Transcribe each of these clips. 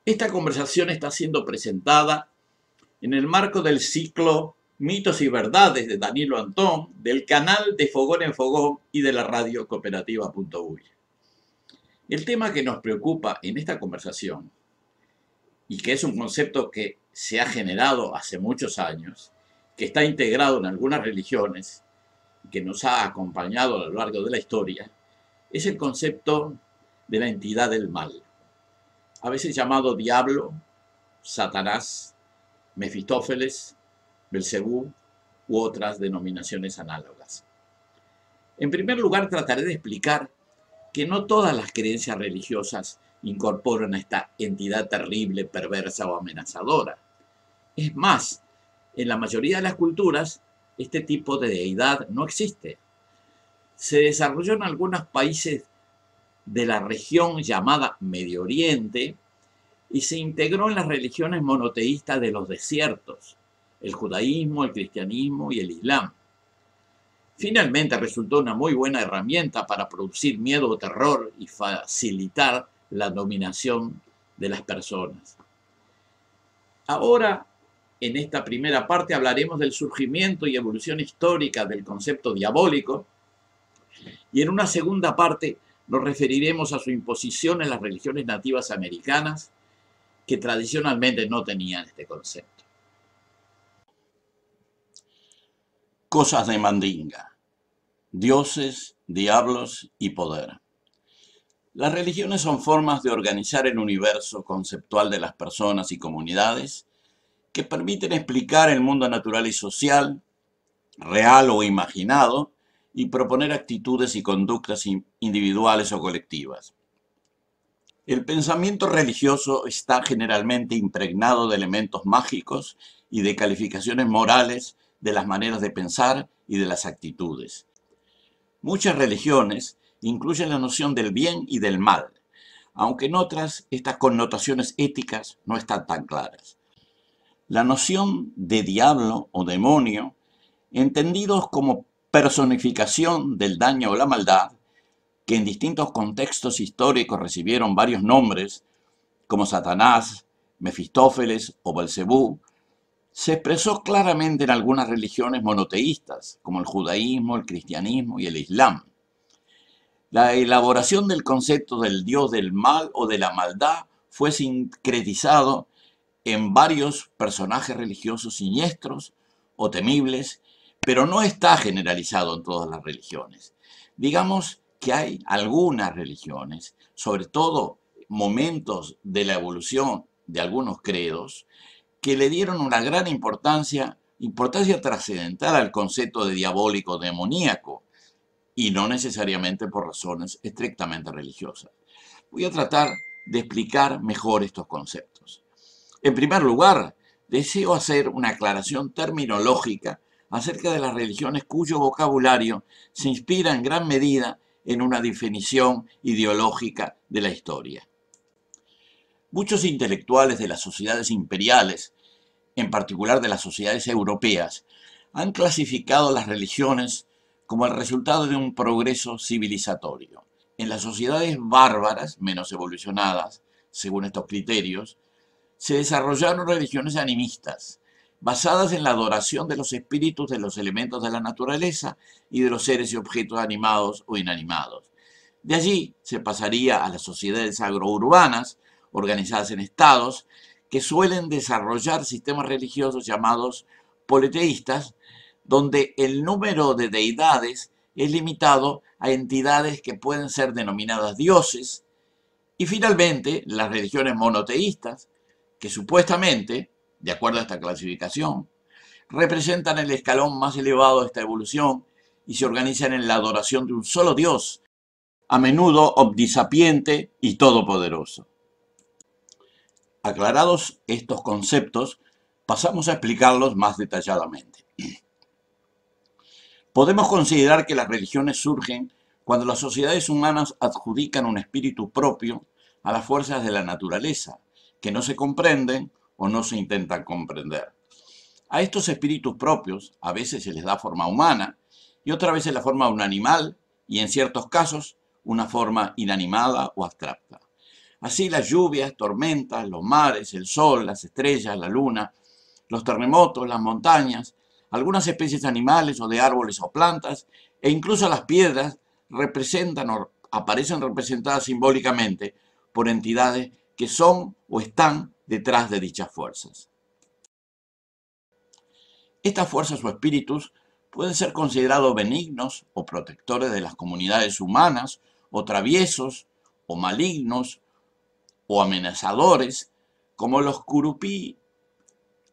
Esta conversación está siendo presentada en el marco del ciclo Mitos y Verdades de Danilo Antón, del canal de Fogón en Fogón y de la radio cooperativa.uy. El tema que nos preocupa en esta conversación, y que es un concepto que se ha generado hace muchos años, que está integrado en algunas religiones, que nos ha acompañado a lo largo de la historia, es el concepto de la entidad del mal, a veces llamado diablo, Satanás, Mefistófeles, Belcebú u otras denominaciones análogas. En primer lugar, trataré de explicar que no todas las creencias religiosas incorporan a esta entidad terrible, perversa o amenazadora. Es más, en la mayoría de las culturas, este tipo de deidad no existe. Se desarrolló en algunos países de la región llamada Medio Oriente y se integró en las religiones monoteístas de los desiertos, el judaísmo, el cristianismo y el islam. Finalmente resultó una muy buena herramienta para producir miedo o terror y facilitar la dominación de las personas. Ahora, en esta primera parte hablaremos del surgimiento y evolución histórica del concepto diabólico, y en una segunda parte nos referiremos a su imposición en las religiones nativas americanas, que tradicionalmente no tenían este concepto. Cosas de Mandinga: dioses, diablos y poder. Las religiones son formas de organizar el universo conceptual de las personas y comunidades que permiten explicar el mundo natural y social, real o imaginado, y proponer actitudes y conductas individuales o colectivas. El pensamiento religioso está generalmente impregnado de elementos mágicos y de calificaciones morales de las maneras de pensar y de las actitudes. Muchas religiones incluyen la noción del bien y del mal, aunque en otras estas connotaciones éticas no están tan claras. La noción de diablo o demonio, entendidos como personificación del daño o la maldad, que en distintos contextos históricos recibieron varios nombres, como Satanás, Mefistófeles o Belcebú, se expresó claramente en algunas religiones monoteístas, como el judaísmo, el cristianismo y el islam. La elaboración del concepto del dios del mal o de la maldad fue sincretizado en varios personajes religiosos siniestros o temibles, pero no está generalizado en todas las religiones. Digamos que hay algunas religiones, sobre todo momentos de la evolución de algunos credos, que le dieron una gran importancia trascendental al concepto de diabólico demoníaco, y no necesariamente por razones estrictamente religiosas. Voy a tratar de explicar mejor estos conceptos. En primer lugar, deseo hacer una aclaración terminológica acerca de las religiones cuyo vocabulario se inspira en gran medida en una definición ideológica de la historia. Muchos intelectuales de las sociedades imperiales, en particular de las sociedades europeas, han clasificado las religiones como el resultado de un progreso civilizatorio. En las sociedades bárbaras, menos evolucionadas, según estos criterios, se desarrollaron religiones animistas, basadas en la adoración de los espíritus de los elementos de la naturaleza y de los seres y objetos animados o inanimados. De allí se pasaría a las sociedades agrourbanas, organizadas en estados, que suelen desarrollar sistemas religiosos llamados politeístas, donde el número de deidades es limitado a entidades que pueden ser denominadas dioses, y finalmente las religiones monoteístas, que supuestamente, de acuerdo a esta clasificación, representan el escalón más elevado de esta evolución y se organizan en la adoración de un solo Dios, a menudo omnisapiente y todopoderoso. Aclarados estos conceptos, pasamos a explicarlos más detalladamente. Podemos considerar que las religiones surgen cuando las sociedades humanas adjudican un espíritu propio a las fuerzas de la naturaleza, que no se comprenden o no se intentan comprender. A estos espíritus propios a veces se les da forma humana y otra vez la forma de un animal y en ciertos casos una forma inanimada o abstracta. Así las lluvias, tormentas, los mares, el sol, las estrellas, la luna, los terremotos, las montañas, algunas especies de animales o de árboles o plantas, e incluso las piedras representan o aparecen representadas simbólicamente por entidades que son o están detrás de dichas fuerzas. Estas fuerzas o espíritus pueden ser considerados benignos o protectores de las comunidades humanas, o traviesos, o malignos, o amenazadores, como los curupí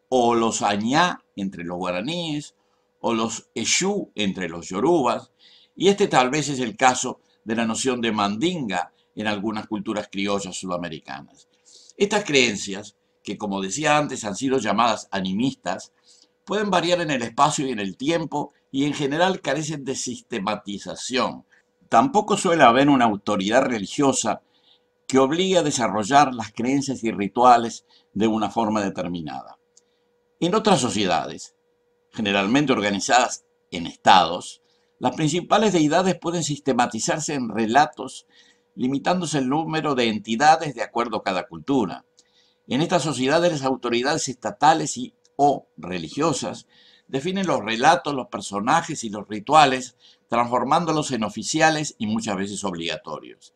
o los añá entre los guaraníes, o los exú entre los yorubas, y este tal vez es el caso de la noción de mandinga en algunas culturas criollas sudamericanas. Estas creencias, que como decía antes han sido llamadas animistas, pueden variar en el espacio y en el tiempo y en general carecen de sistematización. Tampoco suele haber una autoridad religiosa que obligue a desarrollar las creencias y rituales de una forma determinada. En otras sociedades, generalmente organizadas en estados, las principales deidades pueden sistematizarse en relatos, limitándose el número de entidades de acuerdo a cada cultura. En estas sociedades, las autoridades estatales o religiosas definen los relatos, los personajes y los rituales, transformándolos en oficiales y muchas veces obligatorios.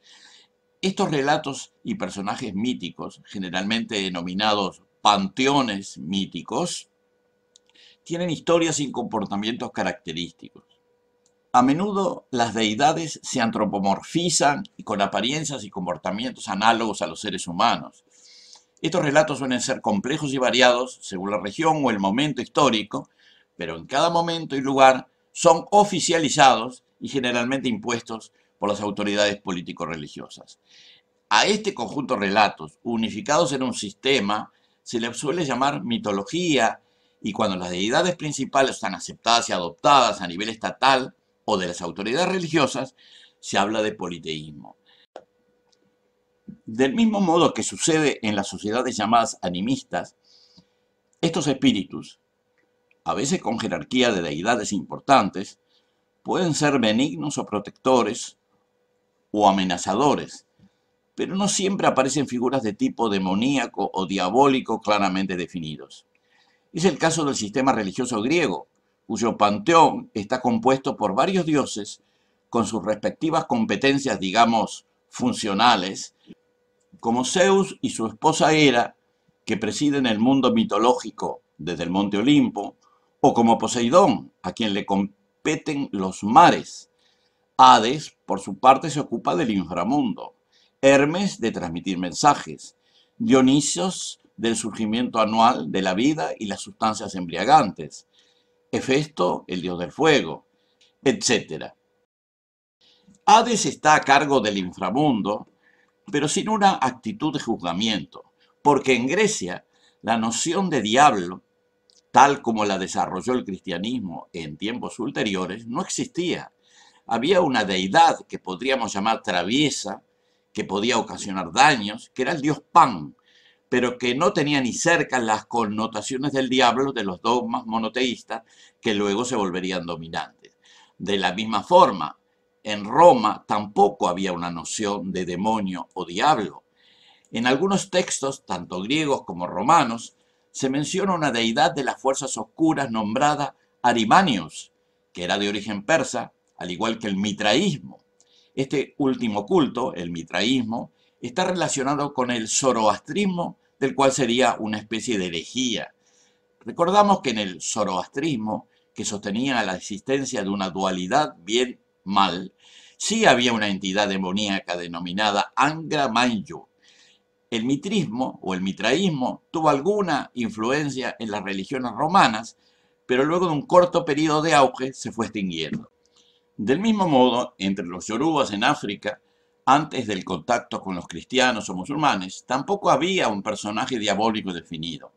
Estos relatos y personajes míticos, generalmente denominados panteones míticos, tienen historias y comportamientos característicos. A menudo las deidades se antropomorfizan y con apariencias y comportamientos análogos a los seres humanos. Estos relatos suelen ser complejos y variados según la región o el momento histórico, pero en cada momento y lugar son oficializados y generalmente impuestos por las autoridades político-religiosas. A este conjunto de relatos, unificados en un sistema, se le suele llamar mitología, y cuando las deidades principales están aceptadas y adoptadas a nivel estatal o de las autoridades religiosas, se habla de politeísmo. Del mismo modo que sucede en las sociedades llamadas animistas, estos espíritus, a veces con jerarquía de deidades importantes, pueden ser benignos o protectores o amenazadores, pero no siempre aparecen figuras de tipo demoníaco o diabólico claramente definidos. Es el caso del sistema religioso griego, cuyo panteón está compuesto por varios dioses con sus respectivas competencias, digamos, funcionales, como Zeus y su esposa Hera, que presiden el mundo mitológico desde el monte Olimpo, o como Poseidón, a quien le competen los mares. Hades, por su parte, se ocupa del inframundo. Hermes, de transmitir mensajes. Dionisios, del surgimiento anual de la vida y las sustancias embriagantes. Hefesto, el dios del fuego, etc. Hades está a cargo del inframundo, pero sin una actitud de juzgamiento, porque en Grecia la noción de diablo, tal como la desarrolló el cristianismo en tiempos ulteriores, no existía. Había una deidad que podríamos llamar traviesa, que podía ocasionar daños, que era el dios Pan, pero que no tenía ni cerca las connotaciones del diablo de los dogmas monoteístas que luego se volverían dominantes. De la misma forma, en Roma tampoco había una noción de demonio o diablo. En algunos textos, tanto griegos como romanos, se menciona una deidad de las fuerzas oscuras nombrada Arimanios, que era de origen persa, al igual que el mitraísmo. Este último culto, el mitraísmo, está relacionado con el zoroastrismo, del cual sería una especie de herejía. Recordamos que en el zoroastrismo, que sostenía la existencia de una dualidad bien-mal, sí había una entidad demoníaca denominada Angra Mainyu. El mitrismo o el mitraísmo tuvo alguna influencia en las religiones romanas, pero luego de un corto periodo de auge se fue extinguiendo. Del mismo modo, entre los yorubas en África, antes del contacto con los cristianos o musulmanes, tampoco había un personaje diabólico definido.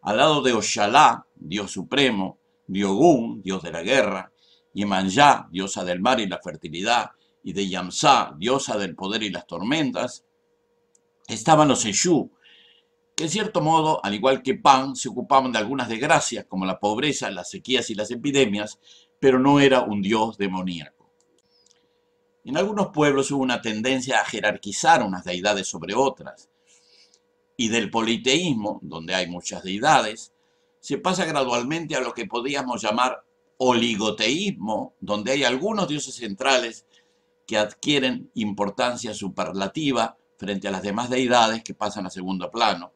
Al lado de Oshalá, dios supremo, de Ogún, dios de la guerra, Yemanjá, diosa del mar y la fertilidad, y de Yamsá, diosa del poder y las tormentas, estaban los Exú, que en cierto modo, al igual que Pan, se ocupaban de algunas desgracias como la pobreza, las sequías y las epidemias, pero no era un dios demoníaco. En algunos pueblos hubo una tendencia a jerarquizar unas deidades sobre otras, y del politeísmo, donde hay muchas deidades, se pasa gradualmente a lo que podríamos llamar oligoteísmo, donde hay algunos dioses centrales que adquieren importancia superlativa frente a las demás deidades que pasan a segundo plano,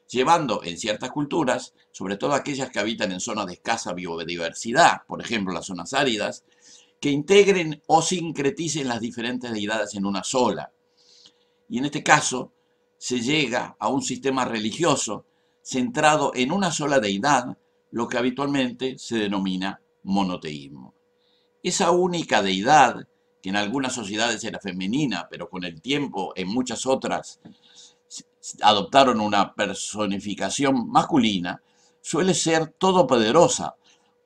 llevando en ciertas culturas, sobre todo aquellas que habitan en zonas de escasa biodiversidad, por ejemplo las zonas áridas, que integren o sincreticen las diferentes deidades en una sola. Y en este caso se llega a un sistema religioso centrado en una sola deidad, lo que habitualmente se denomina monoteísmo. Esa única deidad, que en algunas sociedades era femenina, pero con el tiempo en muchas otras adoptaron una personificación masculina, suele ser todopoderosa,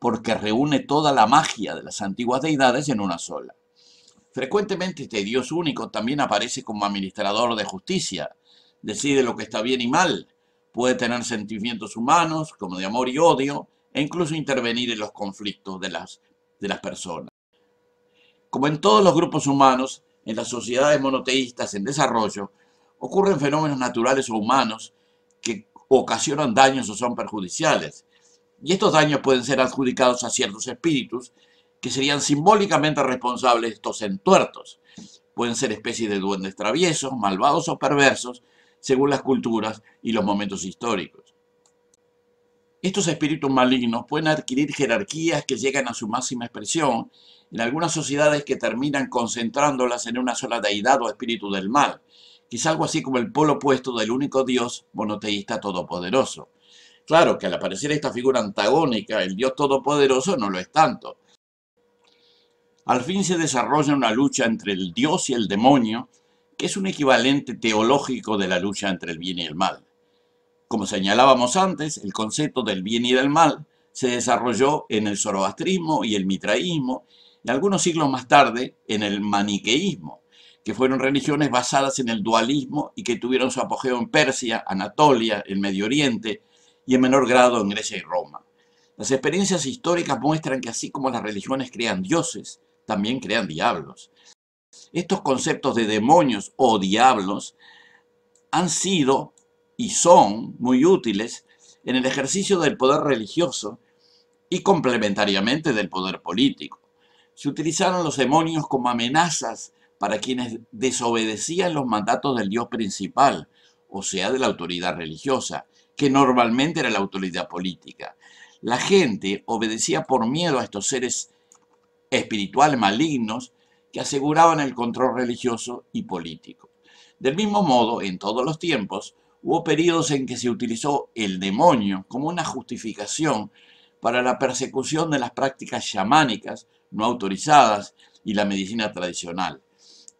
porque reúne toda la magia de las antiguas deidades en una sola. Frecuentemente este Dios único también aparece como administrador de justicia, decide lo que está bien y mal, puede tener sentimientos humanos como de amor y odio, e incluso intervenir en los conflictos de las personas. Como en todos los grupos humanos, en las sociedades monoteístas en desarrollo, ocurren fenómenos naturales o humanos que ocasionan daños o son perjudiciales. Y estos daños pueden ser adjudicados a ciertos espíritus que serían simbólicamente responsables de estos entuertos. Pueden ser especies de duendes traviesos, malvados o perversos, según las culturas y los momentos históricos. Estos espíritus malignos pueden adquirir jerarquías que llegan a su máxima expresión en algunas sociedades que terminan concentrándolas en una sola deidad o espíritu del mal, que es algo así como el polo opuesto del único Dios monoteísta todopoderoso. Claro que al aparecer esta figura antagónica, el Dios todopoderoso no lo es tanto. Al fin se desarrolla una lucha entre el Dios y el demonio, que es un equivalente teológico de la lucha entre el bien y el mal. Como señalábamos antes, el concepto del bien y del mal se desarrolló en el zoroastrismo y el mitraísmo, y algunos siglos más tarde en el maniqueísmo, que fueron religiones basadas en el dualismo y que tuvieron su apogeo en Persia, Anatolia, el Medio Oriente y en menor grado en Grecia y Roma. Las experiencias históricas muestran que así como las religiones crean dioses, también crean diablos. Estos conceptos de demonios o diablos han sido y son muy útiles en el ejercicio del poder religioso y complementariamente del poder político. Se utilizaron los demonios como amenazas para quienes desobedecían los mandatos del Dios principal, o sea, de la autoridad religiosa, que normalmente era la autoridad política. La gente obedecía por miedo a estos seres espirituales malignos que aseguraban el control religioso y político. Del mismo modo, en todos los tiempos, hubo periodos en que se utilizó el demonio como una justificación para la persecución de las prácticas chamánicas no autorizadas y la medicina tradicional.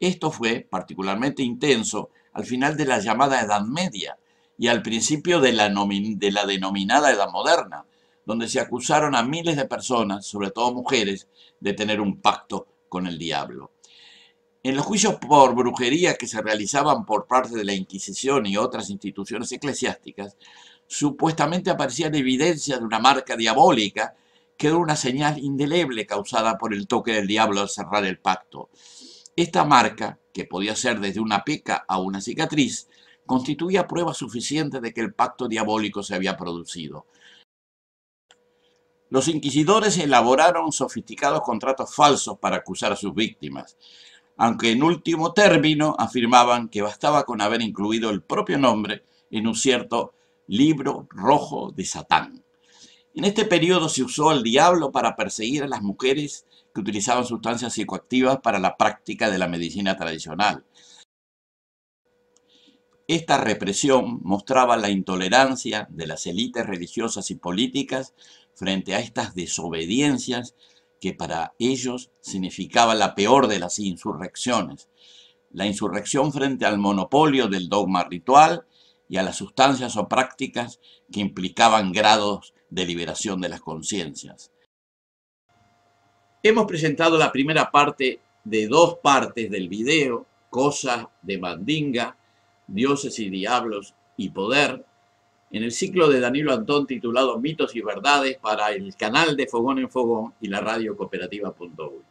Esto fue particularmente intenso al final de la llamada Edad Media y al principio de la denominada Edad Moderna, donde se acusaron a miles de personas, sobre todo mujeres, de tener un pacto con el diablo. En los juicios por brujería que se realizaban por parte de la Inquisición y otras instituciones eclesiásticas, supuestamente aparecían evidencias de una marca diabólica que era una señal indeleble causada por el toque del diablo al cerrar el pacto. Esta marca, que podía ser desde una peca a una cicatriz, constituía prueba suficiente de que el pacto diabólico se había producido. Los inquisidores elaboraron sofisticados contratos falsos para acusar a sus víctimas, aunque en último término afirmaban que bastaba con haber incluido el propio nombre en un cierto libro rojo de Satán. En este periodo se usó al diablo para perseguir a las mujeres que utilizaban sustancias psicoactivas para la práctica de la medicina tradicional. Esta represión mostraba la intolerancia de las élites religiosas y políticas frente a estas desobediencias que para ellos significaba la peor de las insurrecciones, la insurrección frente al monopolio del dogma ritual y a las sustancias o prácticas que implicaban grados de liberación de las conciencias. Hemos presentado la primera parte de 2 partes del video, Cosas de Mandinga, Dioses y Diablos y Poder, en el ciclo de Danilo Antón titulado Mitos y Verdades para el canal de Fogón en Fogón y la radio cooperativa.uy.